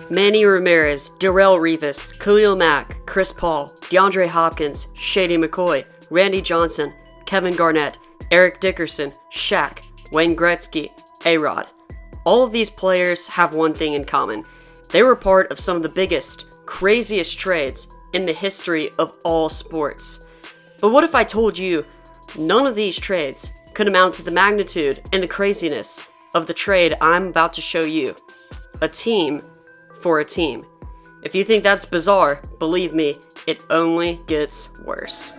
Manny Ramirez, Darrelle Revis, Khalil Mack, Chris Paul, DeAndre Hopkins, Shady McCoy, Randy Johnson, Kevin Garnett, Eric Dickerson, Shaq, Wayne Gretzky, A-Rod. All of these players have one thing in common. They were part of some of the biggest, craziest trades in the history of all sports. But what if I told you none of these trades could amount to the magnitude and the craziness of the trade I'm about to show you? A team for a team. If you think that's bizarre, believe me, it only gets worse.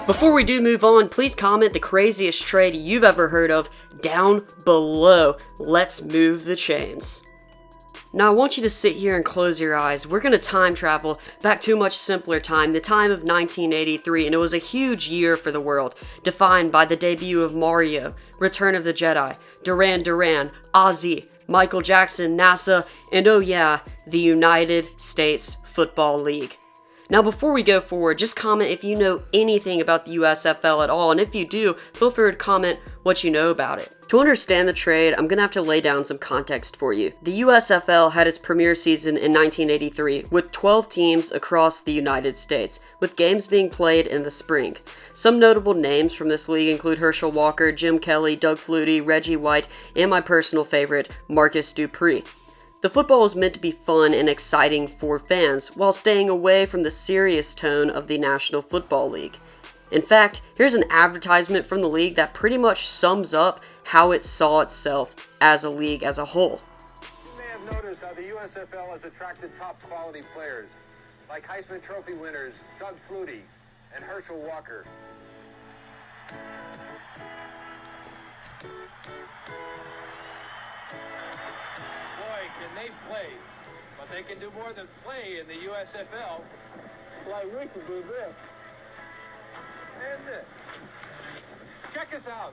Before we do move on, please comment the craziest trade you've ever heard of down below. Let's move the chains. Now I want you to sit here and close your eyes. We're going to time travel back to a much simpler time, the time of 1983, and it was a huge year for the world, defined by the debut of Mario, Return of the Jedi, Duran Duran, Ozzy, Michael Jackson, NASA, and oh yeah, the United States Football League. Now before we go forward, just comment if you know anything about the USFL at all, and if you do, feel free to comment what you know about it. To understand the trade, I'm going to have to lay down some context for you. The USFL had its premiere season in 1983 with 12 teams across the United States, with games being played in the spring. Some notable names from this league include Herschel Walker, Jim Kelly, Doug Flutie, Reggie White, and my personal favorite, Marcus Dupree. The football was meant to be fun and exciting for fans, while staying away from the serious tone of the National Football League. In fact, here's an advertisement from the league that pretty much sums up how it saw itself as a league as a whole. You may have noticed how the USFL has attracted top quality players, like Heisman Trophy winners Doug Flutie and Herschel Walker. Can they play? But they can do more than play in the USFL. Like we can do this. And this. Check us out.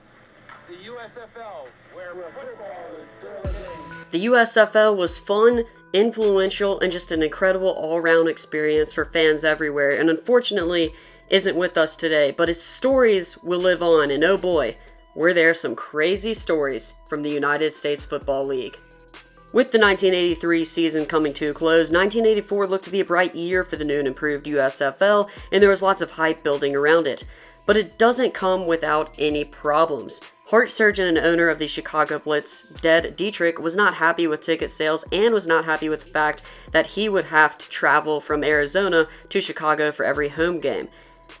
The USFL, where football is still a game. The USFL was fun, influential, and just an incredible all-around experience for fans everywhere, and unfortunately isn't with us today, but its stories will live on, and oh boy, were there some crazy stories from the United States Football League. With the 1983 season coming to a close, 1984 looked to be a bright year for the new and improved USFL, and there was lots of hype building around it. But it doesn't come without any problems. Heart surgeon and owner of the Chicago Blitz, Ted Dietrich, was not happy with ticket sales and was not happy with the fact that he would have to travel from Arizona to Chicago for every home game.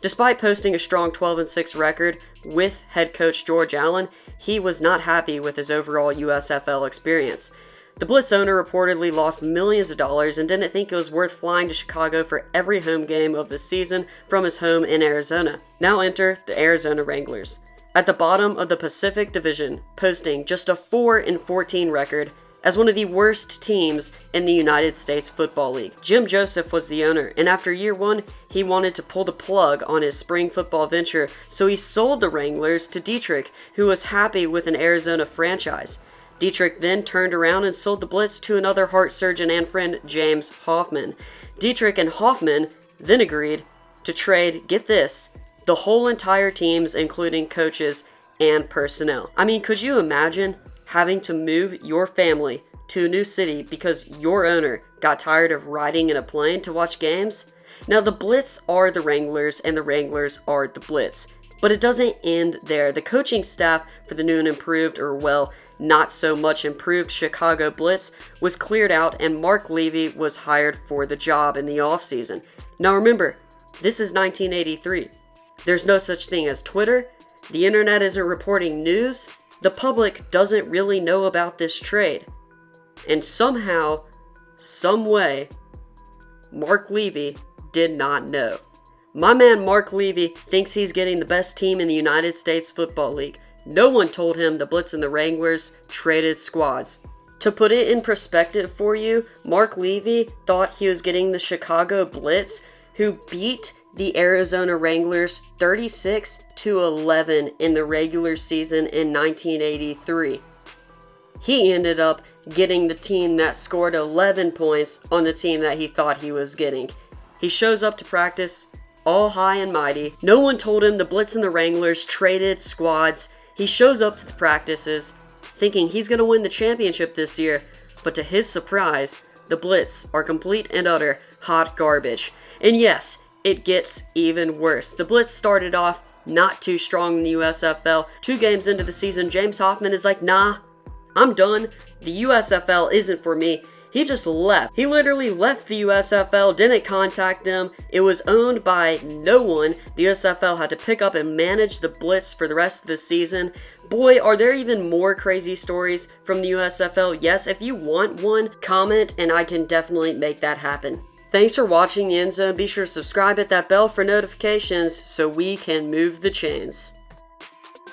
Despite posting a strong 12-6 record with head coach George Allen, he was not happy with his overall USFL experience. The Blitz owner reportedly lost millions of dollars and didn't think it was worth flying to Chicago for every home game of the season from his home in Arizona. Now enter the Arizona Wranglers. At the bottom of the Pacific Division, posting just a 4-14 record as one of the worst teams in the United States Football League. Jim Joseph was the owner, and after year one, he wanted to pull the plug on his spring football venture, so he sold the Wranglers to Dietrich, who was happy with an Arizona franchise. Dietrich then turned around and sold the Blitz to another heart surgeon and friend, James Hoffman. Dietrich and Hoffman then agreed to trade, get this, the whole entire teams, including coaches and personnel. I mean, could you imagine having to move your family to a new city because your owner got tired of riding in a plane to watch games? Now, the Blitz are the Wranglers, and the Wranglers are the Blitz. But it doesn't end there. The coaching staff for the new and improved, or well, not so much improved Chicago Blitz was cleared out, and Mark Levy was hired for the job in the offseason. Now remember, this is 1983. There's no such thing as Twitter. The internet isn't reporting news. The public doesn't really know about this trade. And somehow, some way, Mark Levy did not know. My man Mark Levy thinks he's getting the best team in the United States Football League. No one told him the Blitz and the Wranglers traded squads. To put it in perspective for you, Mark Levy thought he was getting the Chicago Blitz, who beat the Arizona Wranglers 36-11 in the regular season in 1983. He ended up getting the team that scored 11 points on the team that he thought he was getting. He shows up to practice all high and mighty. No one told him the Blitz and the Wranglers traded squads. He shows up to the practices, thinking he's going to win the championship this year, but to his surprise, the Blitz are complete and utter hot garbage. And yes, it gets even worse. The Blitz started off not too strong in the USFL. 2 games into the season, James Hoffman is like, nah, I'm done. The USFL isn't for me. He just left. He literally left the USFL, didn't contact them. It was owned by no one. The USFL had to pick up and manage the Blitz for the rest of the season. Boy, are there even more crazy stories from the USFL? Yes, if you want one, comment and I can definitely make that happen. Thanks for watching the End Zone. Be sure to subscribe, hit that bell for notifications so we can move the chains.